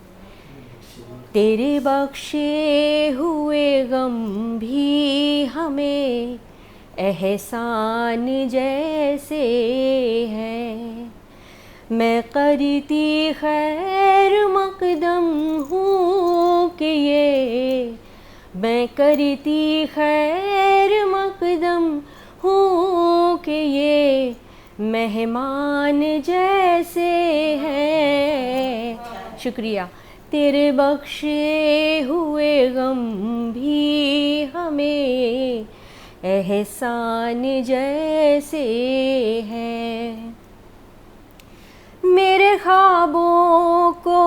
तेरे बख्शे हुए गम भी हमें एहसान जैसे हैं। मैं करती खैर मकदम हूँ कि ये, मैं करती खैर मकदम हूँ कि ये मेहमान जैसे हैं। शुक्रिया। तेरे बख्शे हुए गम भी हमें एहसान जैसे हैं। मेरे ख्वाबों को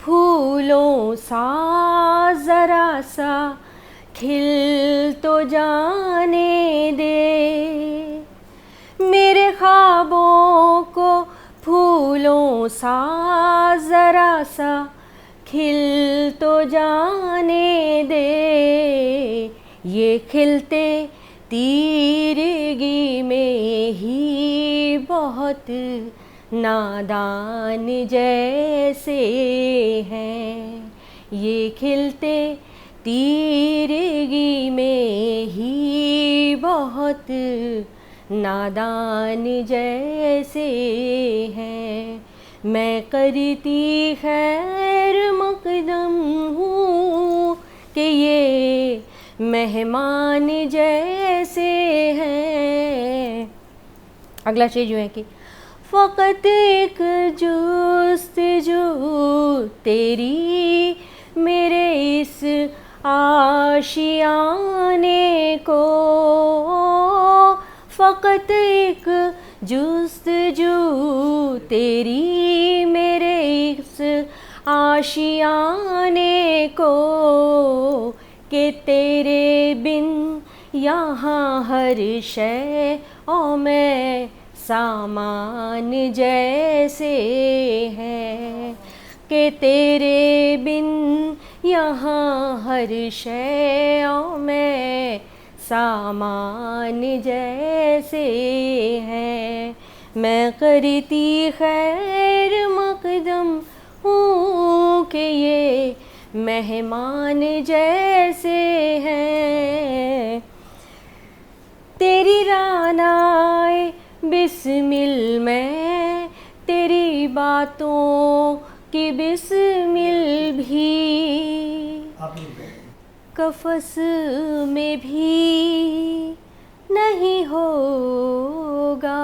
फूलों सा ज़रा सा खिल तो जाने दे, मेरे ख्वाबों को फूलों सा ज़रा सा खिल तो जाने दे। ये खिलते तीरगी में ही बहुत नादान जैसे हैं, ये खिलते तीरगी में ही बहुत नादान जैसे हैं। मैं करती खैर मकदम हूँ कि ये मेहमान जैसे हैं। अगला शेर जो है कि फ़कत एक जुस्तजू तेरी मेरे इस आशियाने को, फ़कत एक जुस्तजू तेरी मेरे इस आशियाने को, कि तेरे बिन यहाँ हर शय और मैं सामान जैसे है, कि तेरे बिन यहाँ हर शय और मैं सामान जैसे है। मैं करती खैर मकदम हूँ कि ये मेहमान जैसे हैं। तेरी रानाए बिस्मिल में तेरी बातों की बिस्मिल भी, कफस में भी नहीं होगा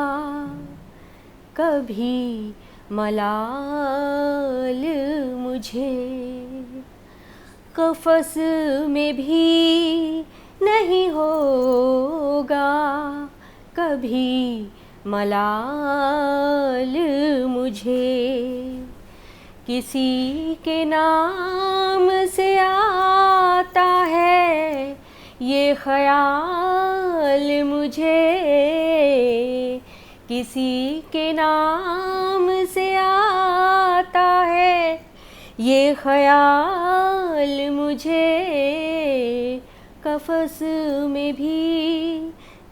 कभी मलाल मुझे, कफस में भी नहीं होगा कभी मलाल मुझे। किसी के नाम से आता है ये ख्याल मुझे, किसी के नाम से आता है ये ख्याल मुझे, कफस में भी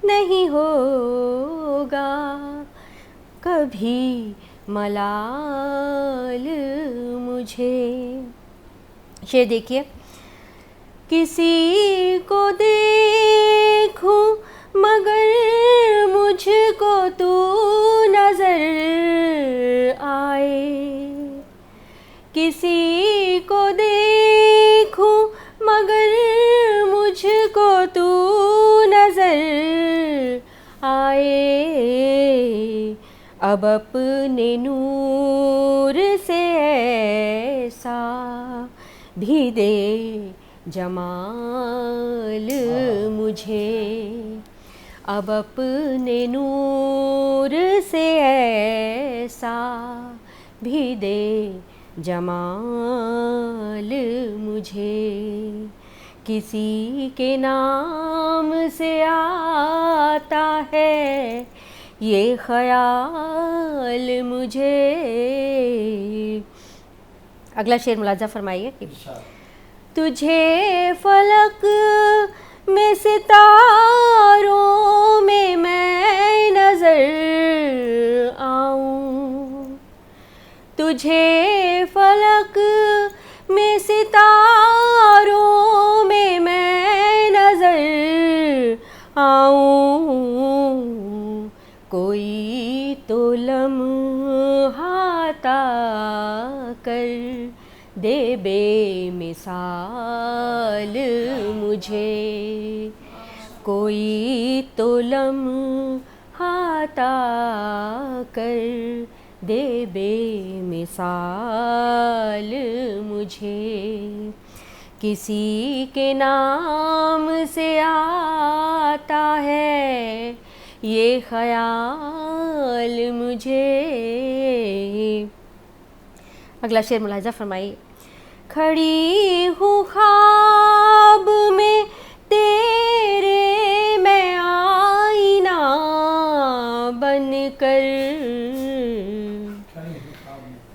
नहीं होगा कभी मलाल मुझे। ये देखिए, किसी को देखूं मगर मुझको तू नजर आए, किसी को देखूं मगर मुझको तू नजर आए। अब अपने नूर से ऐसा भी दे जमाल मुझे, अब अपने नूर से ऐसा भी दे जमाल मुझे, किसी के नाम से आता है ये ख्याल मुझे। अगला शेर मुलाजा फरमाइए। तुझे फलक में सितारों में मैं नजर आऊं, तुझे फलक में सितारों में मैं नजर आऊं, कोई तो लम्हाता कर दे बेमिसाल मुझे, कोई तो लम्हाता कर दे बेमिसाल मुझे, किसी के नाम से आता है ये ख्याल मुझे। अगला शेर मुलाहिजा फरमाइए। खड़ी हूँ ख्वाब में तेरे मैं आईना बनकर,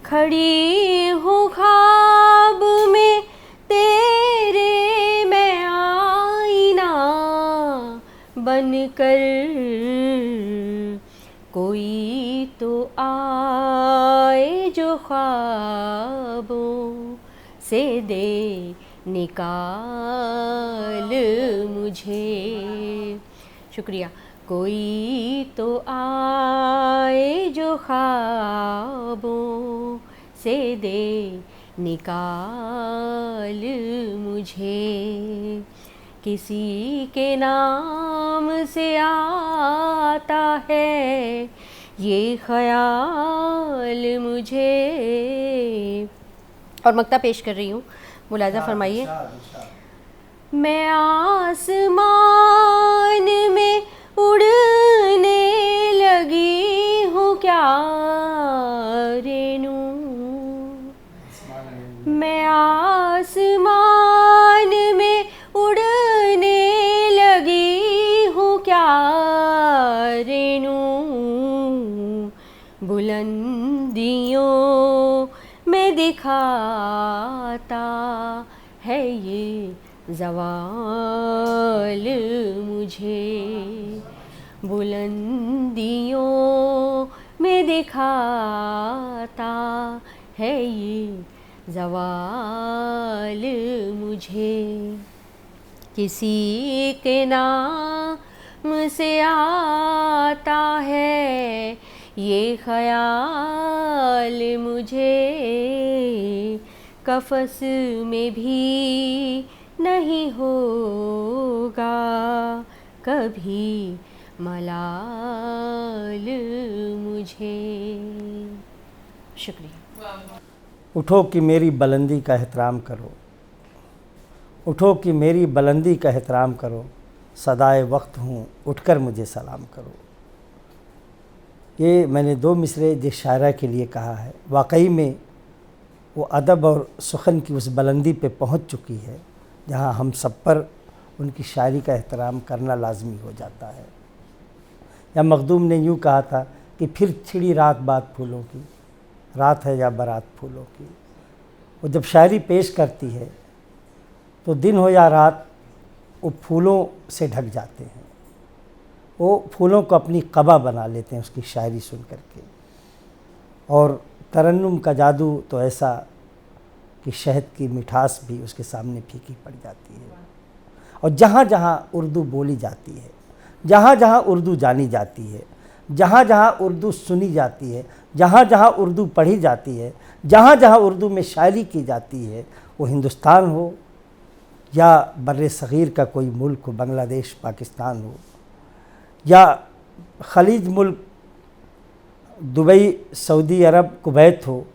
खड़ी हूँ ख्वाब में तेरे मैं आईना बनकर, कोई तो आए जो ख्वाबों से दे निकाल मुझे। शुक्रिया। कोई तो आए जो ख्वाबों से दे निकाल मुझे, किसी के नाम से आता है ये ख्याल मुझे। और मक्ता पेश कर रही हूँ, मुलाजा फरमाइए। मैं आसमान में उड़ने लगी हूँ क्या रेनू, मैं आसमान में उड़ने लगी हूँ क्या रेनू, बुलंदियों में दिखाता है ये ज़वाल मुझे, बुलंदियों में दिखाता है ये ज़वाल मुझे, किसी के नाम से आता है ये ख्याल मुझे, कफ़स में भी नहीं होगा कभी मलाल मुझे। शुक्रिया। उठो कि मेरी बुलंदी का एहतराम करो, उठो कि मेरी बुलंदी का एहतराम करो, सदाए वक्त हूँ उठकर मुझे सलाम करो। ये मैंने दो मिसरे जिस शायरा के लिए कहा है, वाकई में वो अदब और सुखन की उस बुलंदी पे पहुँच चुकी है जहाँ हम सब पर उनकी शायरी का एहतराम करना लाजमी हो जाता है। या मखदूम ने यूँ कहा था कि फिर छिड़ी रात बात फूलों की, रात है या बारात फूलों की। वो जब शायरी पेश करती है तो दिन हो या रात वो फूलों से ढक जाते हैं, वो फूलों को अपनी क़बा बना लेते हैं उसकी शायरी सुन कर के। और तरन्नुम का जादू तो ऐसा कि शहद की मिठास भी उसके सामने फीकी पड़ जाती है। और जहाँ जहाँ उर्दू बोली जाती है, जहाँ जहाँ उर्दू जानी जाती है, जहाँ जहाँ उर्दू सुनी जाती है, जहाँ जहाँ उर्दू पढ़ी जाती है, जहाँ जहाँ उर्दू में शायरी की जाती है, वो हिंदुस्तान हो या बर्रे सग़ीर का कोई मुल्क हो, बांग्लादेश, पाकिस्तान हो, या खलीज मुल्क दुबई, सऊदी अरब, कुवैत हो,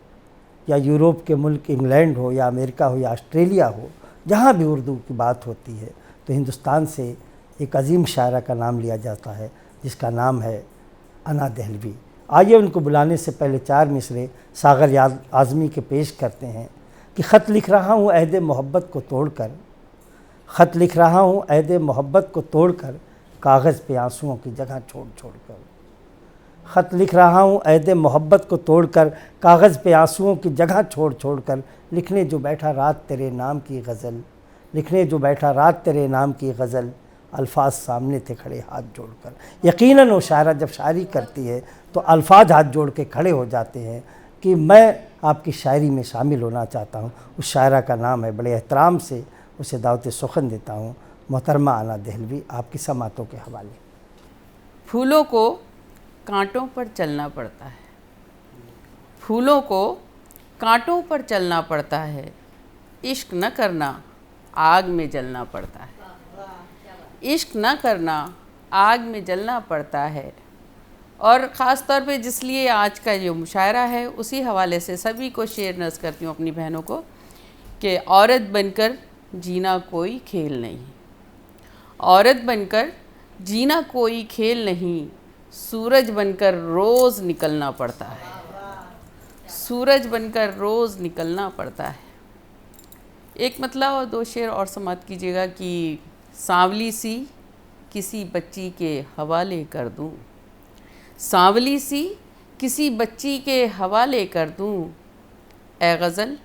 या यूरोप के मुल्क इंग्लैंड हो, या अमेरिका हो, या ऑस्ट्रेलिया हो, जहाँ भी उर्दू की बात होती है तो हिंदुस्तान से एक अजीम शायरा का नाम लिया जाता है जिसका नाम है अना दहलवी। आइए उनको बुलाने से पहले 4 मिसरे सागर याद आज़मी के पेश करते हैं कि ख़त लिख रहा हूँ अहद मोहब्बत को तोड़कर, ख़त लिख रहा हूँ अहद मोहब्बत को तोड़कर, कागज़ पे आंसुओं की जगह छोड़ छोड़ कर। ख़त लिख रहा हूँ अहद मोहब्बत को तोड़कर, कागज़ पे आंसुओं की जगह छोड़ छोड़ कर, लिखने जो बैठा रात तेरे नाम की गज़ल, लिखने जो बैठा रात तेरे नाम की गज़ल, अल्फाज सामने थे खड़े हाथ जोड़कर। यकीनन वो शायरा जब शायरी करती है तो अल्फाज हाथ जोड़ के खड़े हो जाते हैं कि मैं आपकी शायरी में शामिल होना चाहता हूँ। उस शायरा का नाम है, बड़े एहतराम से उसे दावत सुखन देता हूँ, मोहतरमा अना दहलवी, आपकी समातों के हवाले। फूलों को कांटों पर चलना पड़ता है, फूलों को कांटों पर चलना पड़ता है, इश्क न करना आग में जलना पड़ता है, इश्क न करना आग में जलना पड़ता है। और ख़ास तौर पे जिसलिए आज का जो मुशायरा है उसी हवाले से सभी को शेर नज़ करती हूँ अपनी बहनों को कि औरत बनकर जीना कोई खेल नहीं, औरत बनकर जीना कोई खेल नहीं, सूरज बनकर रोज़ निकलना पड़ता है, सूरज बनकर रोज़ निकलना पड़ता है। एक मतलब और 2 शेर और समाप्त कीजिएगा कि सांवली सी किसी बच्ची के हवाले कर दूँ, सांवली सी किसी बच्ची के हवाले कर दूँ, ए गज़ल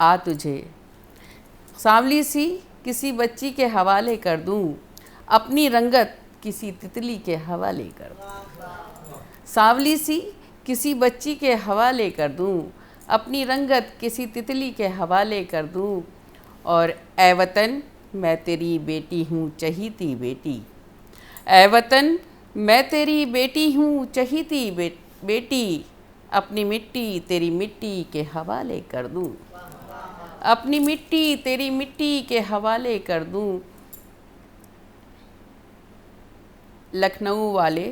आ तुझे, सांवली सी किसी बच्ची के हवाले कर दूँ, अपनी रंगत किसी तितली के हवाले कर दूँ, सांवली सी किसी बच्ची के हवाले कर दूँ, अपनी रंगत किसी तितली के हवाले कर दूँ। और ए वतन मैं तेरी बेटी हूँ चहीती बेटी, ए वतन मैं तेरी बेटी हूँ चहीती बेटी, अपनी मिट्टी तेरी मिट्टी के हवाले कर दूँ, अपनी मिट्टी तेरी मिट्टी के हवाले कर दूँ। लखनऊ वाले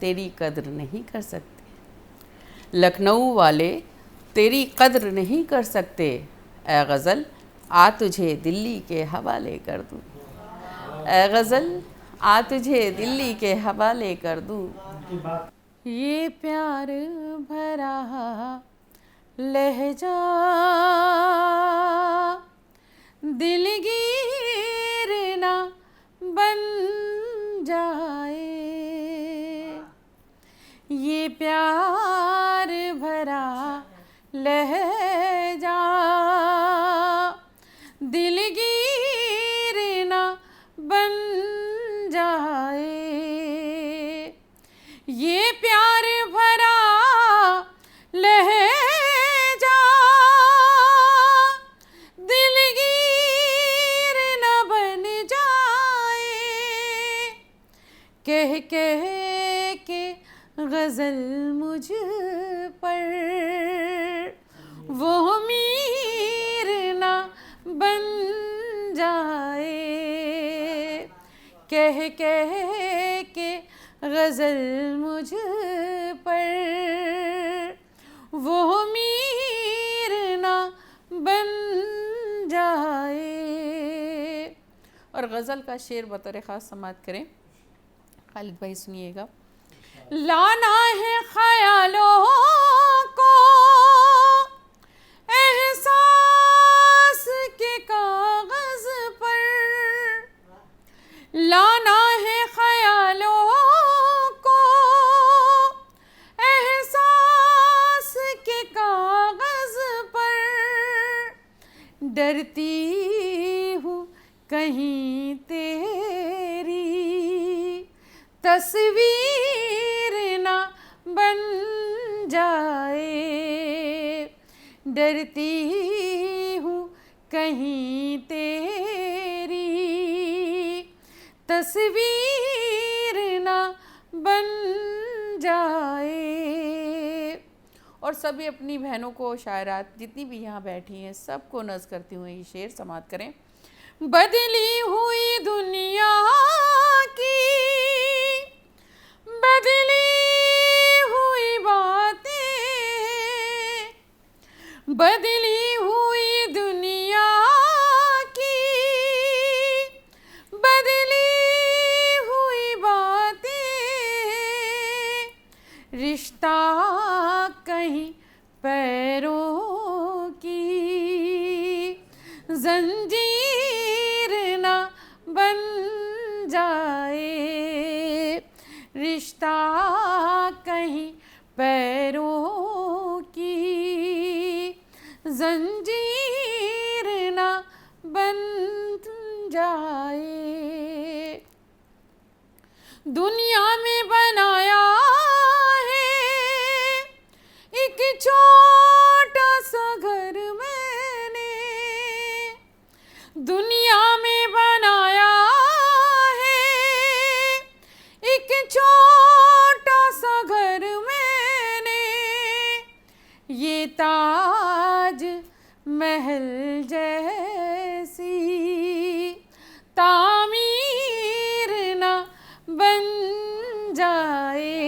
तेरी कद्र नहीं कर सकते, लखनऊ वाले तेरी कद्र नहीं कर सकते, ए गज़ल आ तुझे दिल्ली के हवाले कर दूँ, ए गज़ल आ तुझे दिल्ली के हवाले कर दूँ। ये प्यार भरा लहजा दिलगीर ना बन जाए, ये प्यार भरा लहजा दिलगीर ना बन जाए, ये प्यार भरा लहजा दिलगीर ना बन जाए, कह कह के गज़ल मुझ पर वो मीर ना बन जाए, कह कह के गज़ल मुझ पर वो मीर ना बन जाए। और गज़ल का शेर बतौर ख़ास समाप्त करें, खालिद भाई सुनिएगा। लाना है ख़यालों को एहसास के कागज़ पर, लाना है ख़यालों को एहसास के कागज़ पर, डरती हूँ कहीं तेरी तस्वीर ना बन जाए, डरती हूँ कहीं तेरी तस्वीर ना बन जाए। और सभी अपनी बहनों को, शायरात जितनी भी यहाँ बैठी हैं सबको नज़ करती हुए ये शेर समाप्त करें। बदली हुई दुनिया की बदली हुई बातें, बदली हुई दुनिया की बदली रिश्ता कहीं पैरों की जंजीर ना बन जाए, रिश्ता कहीं पैरों की जंजीर ना बन जाए। दुनिया में बनाया है एक छोटा सा घर मैंने, दुनिया में बनाया है एक छोटा सा घर मैंने, ये ताज महल जैसी तामीर ना बन जाए।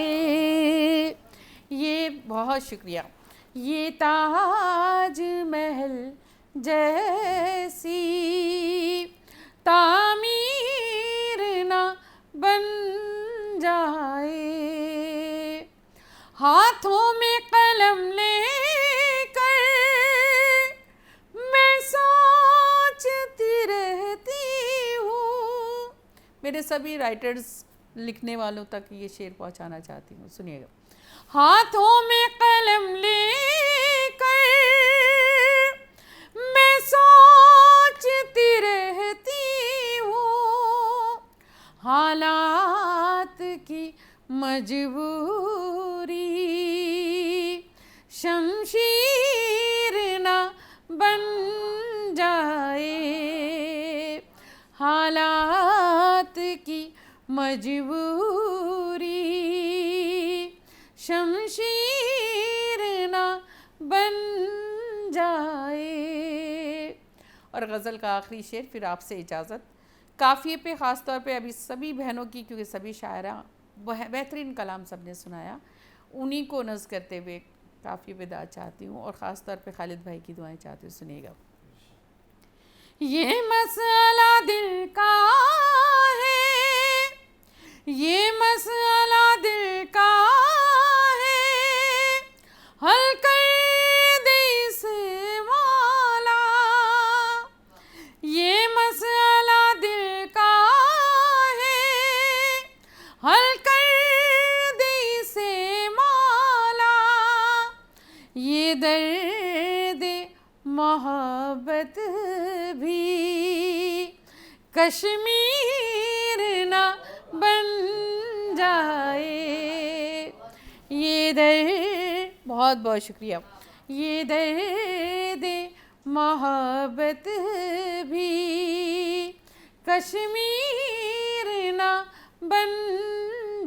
ये बहुत शुक्रिया। ये ताज महल जैसी तामीर ना बन जाए। हाथों में कलम लेकर मैं सोचती रहती हूँ। मेरे सभी राइटर्स लिखने वालों तक ये शेर पहुँचाना चाहती हूँ, सुनिएगा। हाथों में कलम लेकर मैं सोचती रहती हूँ, हालात की मजबूरी शमशीर ना बन जाए, हालात की मजबूरी शमशीर ना बन जाए। और गज़ल का आखिरी शेर, फिर आपसे इजाज़त। काफ़िए पे ख़ास तौर पे अभी सभी बहनों की, क्योंकि सभी शायरा बेहतरीन कलाम सब ने सुनाया, उन्हीं को नज़्म करते हुए काफ़िए पे दाद चाहती हूँ और ख़ास तौर पे खालिद भाई की दुआएं चाहती हूँ, सुनिएगा। ये मसला दिल का है, ये मसला दिल का है, हल कर दे इसे मौला। ये मसला दिल का है, हल कर दे इसे मौला। ये दर्द मोहब्बत भी कश्मीर ना बन जाए। ये दर्द, बहुत बहुत शुक्रिया। ये दर्द मोहब्बत भी कश्मीर ना बन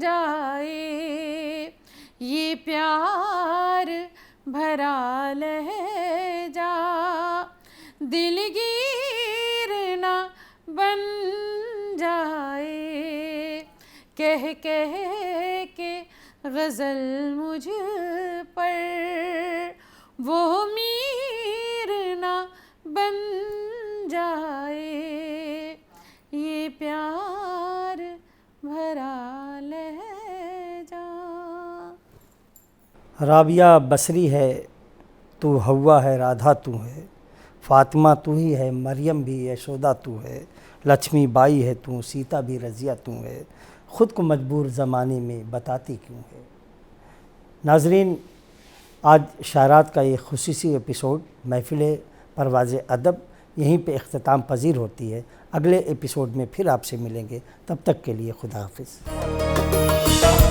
जाए। ये प्यार भरा लहजा दिलगीर ना बन जाए। कह कह के गज़ल मुझ पर वो मीर ना बन जाए। ये प्यार भरा लहजा। राबिया बसरी है तू, हव्वा है राधा तू है, फ़ातिमा तू ही है, मरियम भी यशोदा तू है, लक्ष्मी बाई है तू, सीता भी रज़िया तू है, ख़ुद को मजबूर ज़माने में बताती क्यों है। नाज़रीन, आज शायरात का ये खुसूसी एपिसोड महफ़िल परवाज़े अदब यहीं पे इख्तिताम पजीर होती है। अगले एपिसोड में फिर आपसे मिलेंगे, तब तक के लिए खुदा हाफ़िज़।